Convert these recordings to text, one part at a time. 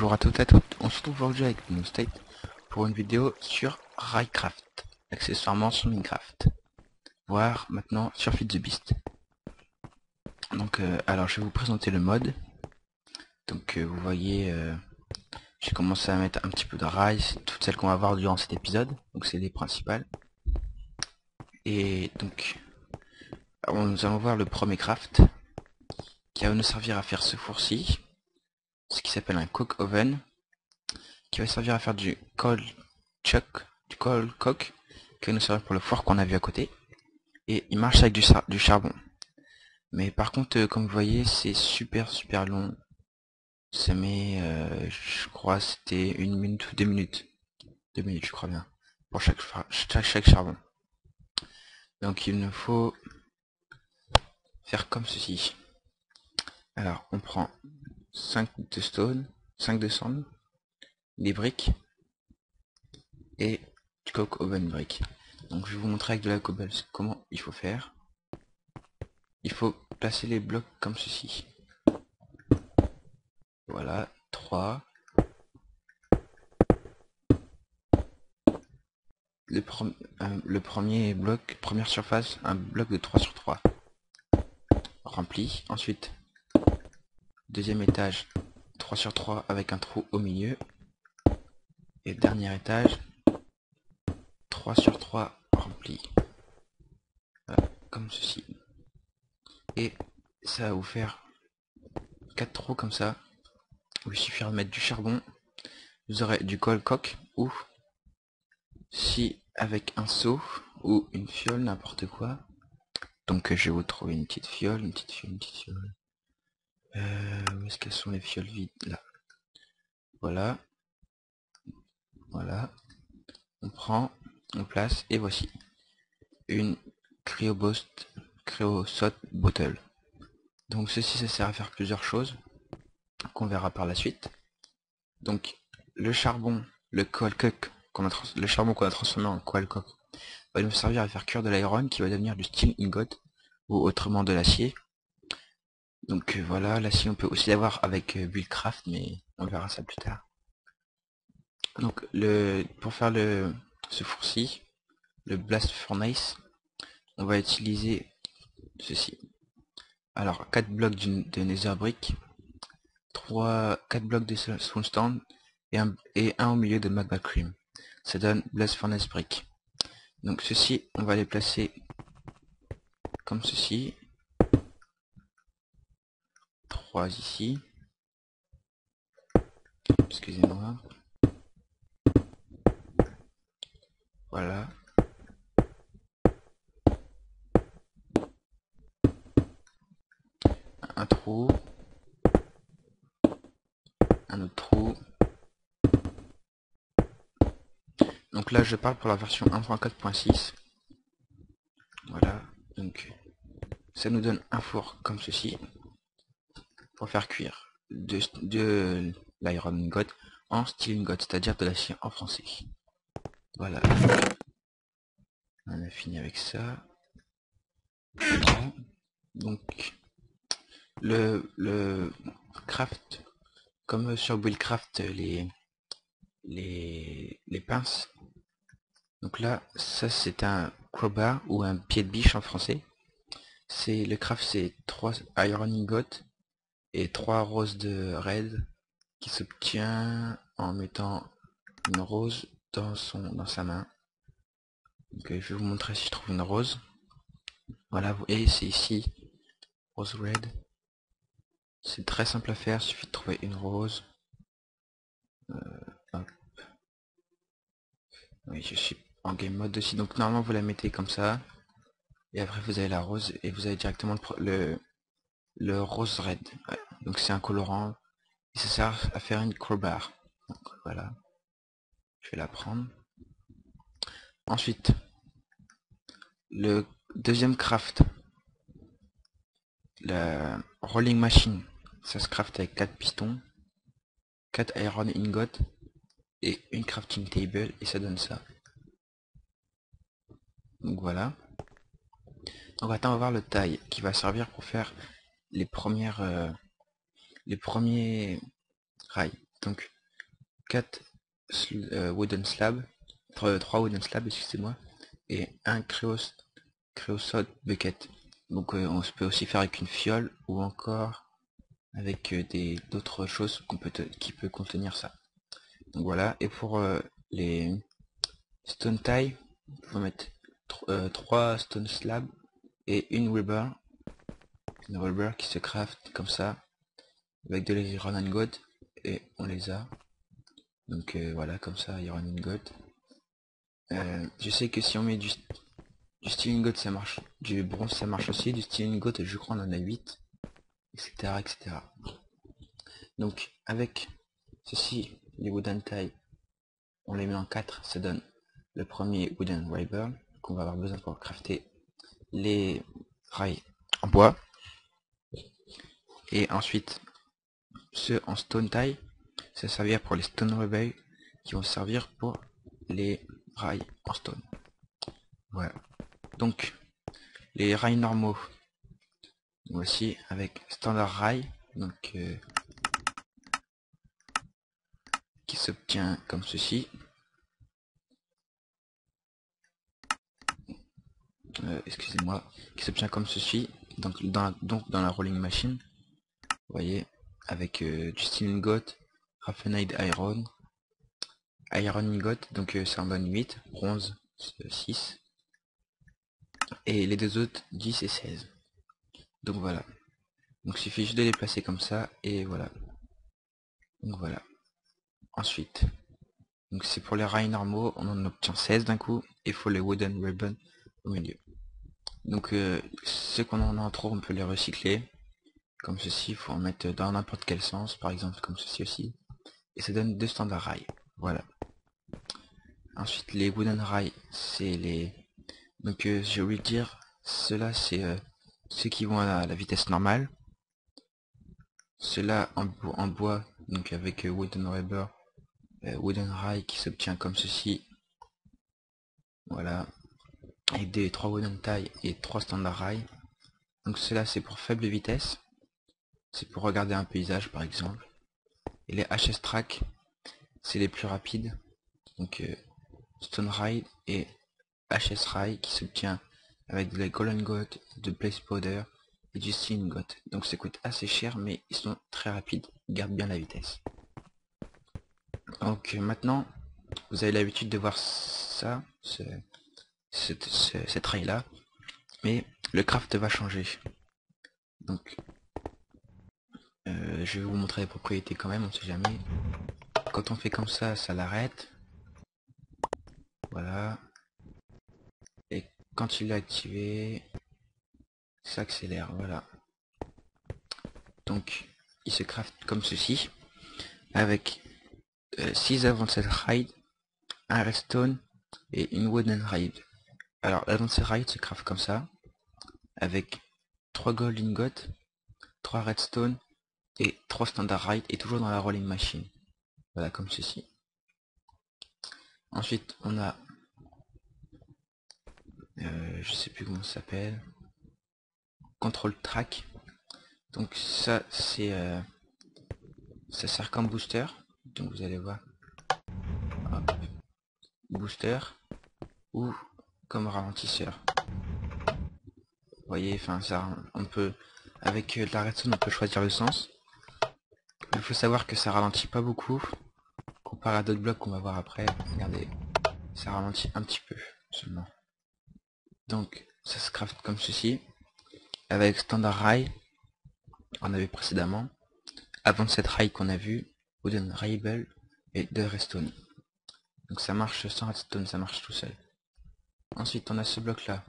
Bonjour à toutes et à toutes, on se retrouve aujourd'hui avec NoState pour une vidéo sur Raycraft, accessoirement sur Minecraft, voire maintenant sur Feed the Beast. Donc alors je vais vous présenter le mode. Donc vous voyez, j'ai commencé à mettre un petit peu de rails, toutes celles qu'on va voir durant cet épisode, donc c'est les principales. Et donc nous allons voir le premier craft, qui va nous servir à faire ce four-ci, ce qui s'appelle un coke oven, qui va servir à faire du coal coke, qui va nous servir pour le four qu'on a vu à côté, et il marche avec du charbon. Mais par contre, comme vous voyez, c'est super long. Ça met, je crois, c'était 1 minute ou 2 minutes. 2 minutes, je crois bien, pour chaque charbon. Donc il nous faut faire comme ceci. Alors, on prend 5 de stone, 5 de sand, des briques et du coke oven brick. Donc je vais vous montrer avec de la cobble comment il faut faire. Il faut placer les blocs comme ceci. Voilà, 3. Le premier bloc, première surface, un bloc de 3 sur 3. Rempli. Ensuite, deuxième étage, 3 sur 3 avec un trou au milieu. Et dernier étage, 3 sur 3 rempli. Voilà, comme ceci. Et ça va vous faire 4 trous comme ça. Il suffira de mettre du charbon. Vous aurez du coal coke ou si avec un seau ou une fiole, n'importe quoi. Donc je vais vous trouver une petite fiole, une petite fiole. Où est-ce qu'elles sont les fioles vides? Là. Voilà. Voilà. On prend, on place, et voici. Une Cryosot Bottle. Donc ceci, ça sert à faire plusieurs choses, qu'on verra par la suite. Donc le charbon, le coal coke, le charbon qu'on a transformé en coal coke, va nous servir à faire cuire de l'iron qui va devenir du steel ingot, ou autrement de l'acier. Donc voilà, l'acier on peut aussi l'avoir avec Buildcraft, mais on verra ça plus tard. Donc pour faire ce four-ci, le Blast Furnace, on va utiliser ceci. Alors 4 blocs de Nether Brick, 4 blocs de Soulstone et un au milieu de Magma Cream. Ça donne Blast Furnace Brick. Donc ceci, on va les placer comme ceci. 3 ici. Excusez-moi. Voilà. Un trou. Un autre trou. Donc là je parle pour la version 1.4.6. Voilà. Donc ça nous donne un four comme ceci. Pour faire cuire de l'iron ingot en steel ingot, c'est-à-dire de l'acier en français. Voilà. On a fini avec ça. Donc le craft, comme sur Buildcraft, les pinces. Donc là, ça c'est un crowbar ou un pied de biche en français. C'est le craft, c'est 3 iron ingots et 3 roses de red qui s'obtient en mettant une rose dans sa main. Donc, je vais vous montrer si je trouve une rose. Voilà, et c'est ici, rose red. C'est très simple à faire, il suffit de trouver une rose. Hop. Oui, je suis en game mode aussi, donc normalement vous la mettez comme ça. Et après vous avez la rose et vous avez directement le rose red. Ouais. Donc c'est un colorant et ça sert à faire une crowbar. Donc voilà, je vais la prendre. Ensuite, le deuxième craft, la rolling machine, ça se craft avec 4 pistons, 4 iron ingots et une crafting table, et ça donne ça. Donc voilà. Donc maintenant on va voir le taille qui va servir pour faire les premiers rails. Donc 4 wooden slabs, 3 wooden slabs, excusez-moi, et un creosote bucket. Donc on peut aussi faire avec une fiole ou encore avec d'autres choses qui peut contenir ça. Donc voilà, et pour les stone tie, il faut mettre 3 stone slabs et une rubber qui se craft comme ça avec de l'iron ingot, et on les a. Donc voilà, comme ça, iron ingot. Je sais que si on met du steel ingot ça marche, du bronze ça marche aussi, du steel ingot je crois on en a 8, etc., etc. Donc avec ceci, les wooden tie, on les met en 4, ça donne le premier wooden rubber qu'on va avoir besoin pour crafter les rails en bois. Et ensuite, ceux en stone tie, ça va servir pour les stone rubber qui vont servir pour les rails en stone. Voilà. Donc, les rails normaux, voici avec standard rail, donc qui s'obtient comme ceci. Excusez-moi, qui s'obtient comme ceci, donc dans la rolling machine, vous voyez, avec du steel ingot, raffinate iron ingot, donc ça en donne 8, bronze 6, et les deux autres 10 et 16. Donc voilà, donc il suffit juste de les placer comme ça, et voilà. Donc voilà. Ensuite, donc c'est pour les rails normaux, on en obtient 16 d'un coup, et il faut les wooden ribbon au milieu. Donc ceux qu'on en a trop, on peut les recycler, comme ceci, il faut en mettre dans n'importe quel sens, par exemple comme ceci aussi, et ça donne 2 standards rails. Voilà. Ensuite les wooden rails, c'est les... Donc j'ai oublié de dire, ceux-là c'est ceux qui vont à la vitesse normale. Ceux-là en bois, donc avec wooden rubber, wooden rail qui s'obtient comme ceci. Voilà. Avec des 3 wooden tie et 3 standard rails. Donc ceux-là c'est pour faible vitesse. C'est pour regarder un paysage par exemple. Et les HS track, c'est les plus rapides. Donc stone rail et HS rail qui s'obtient avec de la golden goat, de blaze powder et du steel goat. Donc ça coûte assez cher mais ils sont très rapides, ils gardent bien la vitesse. Donc maintenant vous avez l'habitude de voir ça, cette rail là, mais le craft va changer. Donc je vais vous montrer les propriétés quand même, on sait jamais. Quand on fait comme ça l'arrête. Voilà. Et quand il est activé, ça accélère, voilà. Donc il se craft comme ceci, avec 6 avanced ride, un redstone et une wooden ride. Alors l'avanced ride se craft comme ça, avec 3 gold ingots, 3 redstone et 3 standard ride, et toujours dans la rolling machine. Voilà, comme ceci. Ensuite on a je sais plus comment ça s'appelle, control track. Donc ça c'est ça sert comme booster. Donc vous allez voir, hop, booster ou comme ralentisseur. Vous voyez, enfin ça, on peut avec la redstone on peut choisir le sens. Il faut savoir que ça ralentit pas beaucoup comparé à d'autres blocs qu'on va voir après. Regardez, ça ralentit un petit peu seulement. Donc ça se craft comme ceci, avec standard rail on avait précédemment, avant cette rail qu'on a vu, wooden railable et de redstone. Donc ça marche sans redstone, ça marche tout seul. Ensuite on a ce bloc là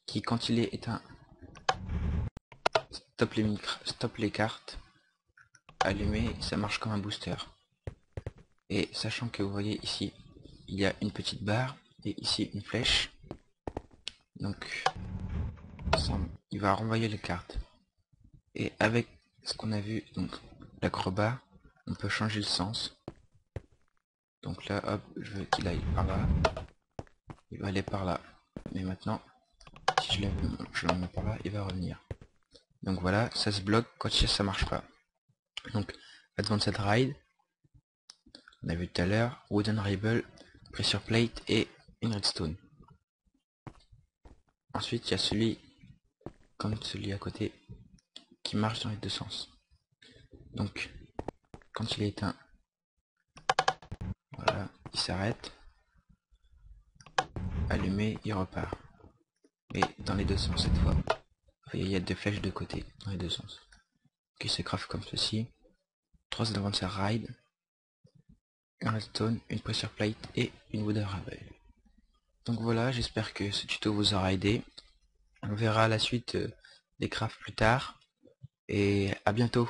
qui, quand il est éteint, stop les cartes, allumé, ça marche comme un booster. Et sachant que vous voyez ici il y a une petite barre et ici une flèche, donc ça, il va renvoyer les cartes. Et avec ce qu'on a vu, donc l'acrobat, on peut changer le sens. Donc là hop, je veux qu'il aille par là, il va aller par là, mais maintenant si je le mets par là, il va revenir. Donc voilà, ça se bloque quand ça marche pas. Donc advanced ride, On a vu tout à l'heure, wooden ribble, pressure plate et une redstone. Ensuite, il y a celui, comme celui à côté, qui marche dans les deux sens. Donc, quand il est éteint, voilà, il s'arrête. Allumé, il repart. Et dans les deux sens cette fois. Il y a deux flèches de côté, dans les deux sens. Qui se craft comme ceci. 3 advancer ride, un redstone, une pressure plate et une wooden ribble. Donc voilà, j'espère que ce tuto vous aura aidé. On verra la suite des crafts plus tard. Et à bientôt.